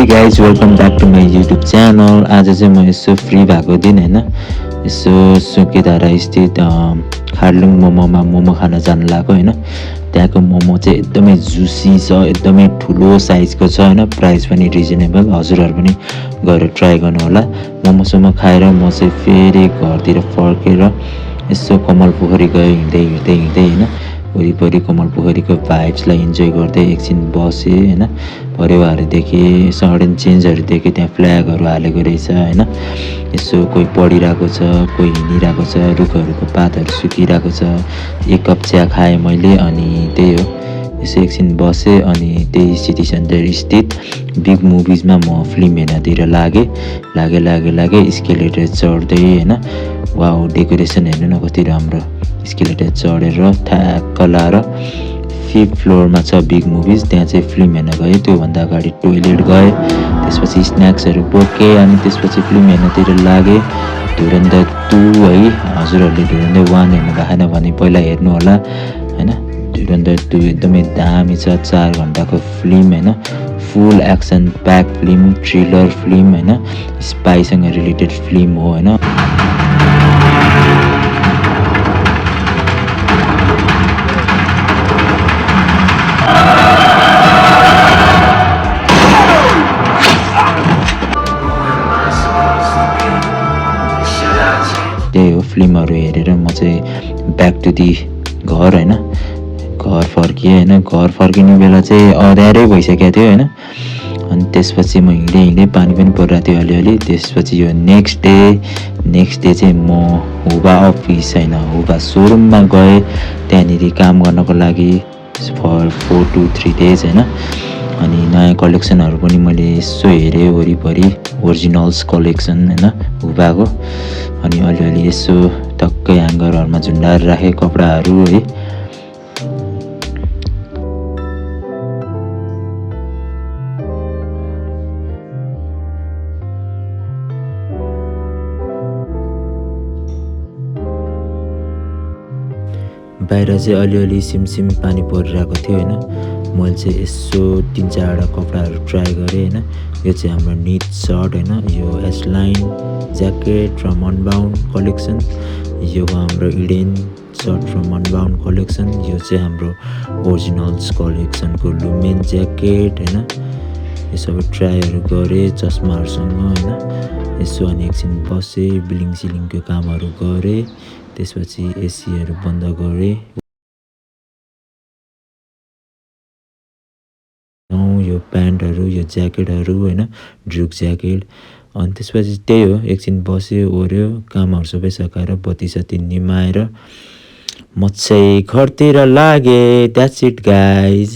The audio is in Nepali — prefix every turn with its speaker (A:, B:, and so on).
A: Guys welcome back to my YouTube channel. आज चाहिँ म यसो फ्री भएको दिन होइन यसो सुकेधारा स्थित खारलुङ मोमोमा मोमो खान जानु लाग्यो होइन। त्यहाँको मोमो चाहिँ एकदमै जुसी छ, एकदमै ठुलो साइजको छ होइन। प्राइस पनि रिजनेबल, हजुरहरू पनि गएर ट्राई गर्नु होला। मोमोसोमो खाएर म चाहिँ फेरि घरतिर फर्केर यसो कमल पोखरी गयो हिँड्दै होइन। वरिपरि कमल पोखरीको भाइब्सलाई इन्जोय गर्दै एकछिन बसेँ होइन। परेवाहरू देखेँ, सडन चेन्जहरू देखेँ, त्यहाँ फ्ल्यागहरू हालेको रहेछ होइन। यसो कोही पढिरहेको छ, कोही हिँडिरहेको छ, रुखहरूको पातहरू सुकिरहेको छ। एक कप चिया खाएँ मैले अनि त्यही हो, यसो एकछिन बसेँ अनि त्यही सिटी सेन्टर स्थित बिग मुभिजमा म फिल्म हेर्नतिर लागेँ स्केलेटर चढ्दै होइन। वाउ, डेकोरेसन हेर्नु न कति राम्रो। स्केलेटर चढेर ठ्याक्क लाएर 5th फ्लोरमा छ बिग मुभिज, त्यहाँ चाहिँ फिल्म हेर्न गएँ। त्योभन्दा अगाडि टोइलेट गएँ, त्यसपछि स्न्याक्सहरू बोकेँ अनि त्यसपछि फिल्म हेर्नतिर लागेँ। धुरन्धर 2 है, हजुरहरूले धुरन्धर 1 हेर्नु भएन भने पहिला हेर्नु होला होइन। धुरन्धर 2 एकदमै दामी छ, 4 घन्टाको फिल्म होइन। Full action pack film, thriller film होइन, स्पाईसँग रिलेटेड फिल्म हो होइन। त्यही हो, फिल्महरू हेरेर म चाहिँ ब्याक टु दि घर होइन, घर फर्किएँ होइन। घर फर्किने बेला चाहिँ अँध्यारै भइसकेको थियो होइन। अनि त्यसपछि म हिँडेँ, पानी पनि परिरहेको थियो अलिअलि। त्यसपछि यो नेक्स्ट डे चाहिँ म हुबा अफिस होइन, हुबा सोरुममा गएँ त्यहाँनिर काम गर्नको लागि फर 4 to 3 days होइन। अनि नयाँ कलेक्सनहरू पनि मैले यसो हेरेँ वरिपरि, ओरिजिनल्स कलेक्सन होइन हुबाको। अनि अलिअलि यसो टक्कै ह्याङ्गरहरूमा झुन्डाएर राखेँ कपडाहरू है। बाहिर चाहिँ अलिअलि सिमसिम पानी परिरहेको थियो होइन। मैले चाहिँ यसो 3-4वटा कपडाहरू ट्राई गरेँ होइन। यो चाहिँ हाम्रो निट सर्ट होइन, यो एसलाइन ज्याकेट फ्रम अनबाउन्ड कलेक्सन, यो हाम्रो इडेन सर्ट फ्रम अनबाउन्ड कलेक्सन, यो चाहिँ हाम्रो ओरिजिनल्स कलेक्सनको लुमेन ज्याकेट होइन। यो सबै ट्राईहरू गरेँ चस्माहरूसँग होइन। यसो अनि एकछिन बसेँ, बिलिङको कामहरू गरेँ, त्यसपछि एसीहरू बन्द गरेँ। यो प्यान्टहरू, यो ज्याकेटहरू होइन, ड्रुक ज्याकेट। अनि त्यसपछि त्यही हो, एकछिन बस्यो ओऱ्यो, कामहरू सबै सकाएर बत्ती निमाएर म चाहिँ घरतिर लागेँ। That's it guys.